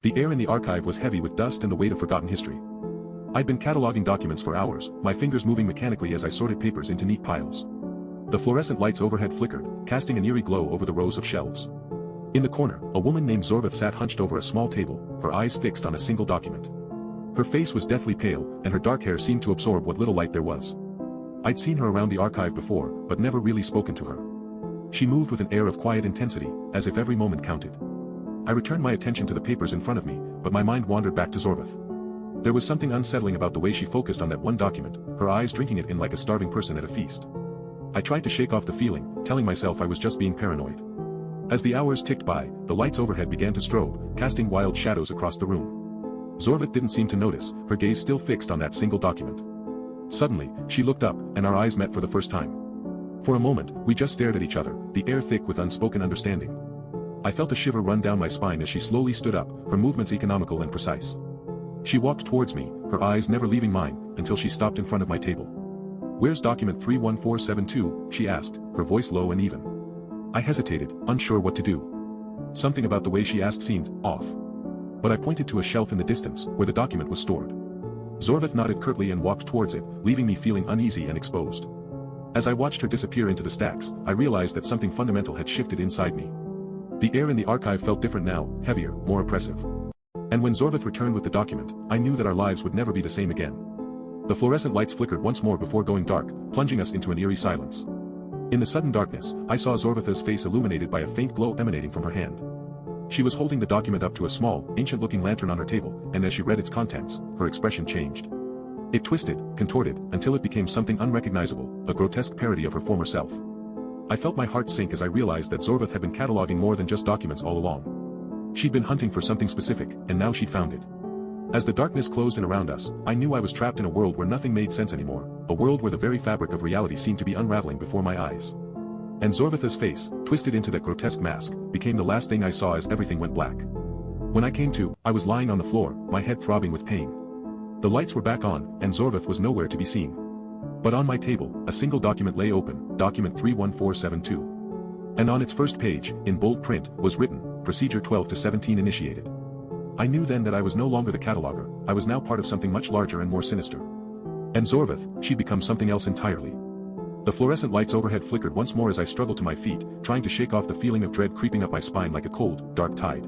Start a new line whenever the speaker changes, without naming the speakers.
The air in the archive was heavy with dust and the weight of forgotten history. I'd been cataloging documents for hours, my fingers moving mechanically as I sorted papers into neat piles. The fluorescent lights overhead flickered, casting an eerie glow over the rows of shelves. In the corner, a woman named Zorvith sat hunched over a small table, her eyes fixed on a single document. Her face was deathly pale, and her dark hair seemed to absorb what little light there was. I'd seen her around the archive before, but never really spoken to her. She moved with an air of quiet intensity, as if every moment counted. I returned my attention to the papers in front of me, but my mind wandered back to Zorvith. There was something unsettling about the way she focused on that one document, her eyes drinking it in like a starving person at a feast. I tried to shake off the feeling, telling myself I was just being paranoid. As the hours ticked by, the lights overhead began to strobe, casting wild shadows across the room. Zorvith didn't seem to notice, her gaze still fixed on that single document. Suddenly, she looked up, and our eyes met for the first time. For a moment, we just stared at each other, the air thick with unspoken understanding. I felt a shiver run down my spine as she slowly stood up, her movements economical and precise. She walked towards me, her eyes never leaving mine, until she stopped in front of my table. "Where's document 31472, she asked, her voice low and even. I hesitated, unsure what to do. Something about the way she asked seemed off. But I pointed to a shelf in the distance, where the document was stored. Zorvith nodded curtly and walked towards it, leaving me feeling uneasy and exposed. As I watched her disappear into the stacks, I realized that something fundamental had shifted inside me. The air in the archive felt different now, heavier, more oppressive. And when Zorvith returned with the document, I knew that our lives would never be the same again. The fluorescent lights flickered once more before going dark, plunging us into an eerie silence. In the sudden darkness, I saw Zorvith's face illuminated by a faint glow emanating from her hand. She was holding the document up to a small, ancient-looking lantern on her table, and as she read its contents, her expression changed. It twisted, contorted, until it became something unrecognizable, a grotesque parody of her former self. I felt my heart sink as I realized that Zorvith had been cataloging more than just documents all along. She'd been hunting for something specific, and now she'd found it. As the darkness closed in around us, I knew I was trapped in a world where nothing made sense anymore, a world where the very fabric of reality seemed to be unraveling before my eyes. And Zorvith's face, twisted into that grotesque mask, became the last thing I saw as everything went black. When I came to, I was lying on the floor, my head throbbing with pain. The lights were back on, and Zorvith was nowhere to be seen. But on my table, a single document lay open, document 31472. And on its first page, in bold print, was written, Procedure 12 to 17 initiated. I knew then that I was no longer the cataloger, I was now part of something much larger and more sinister. And Zorvith, she'd become something else entirely. The fluorescent lights overhead flickered once more as I struggled to my feet, trying to shake off the feeling of dread creeping up my spine like a cold, dark tide.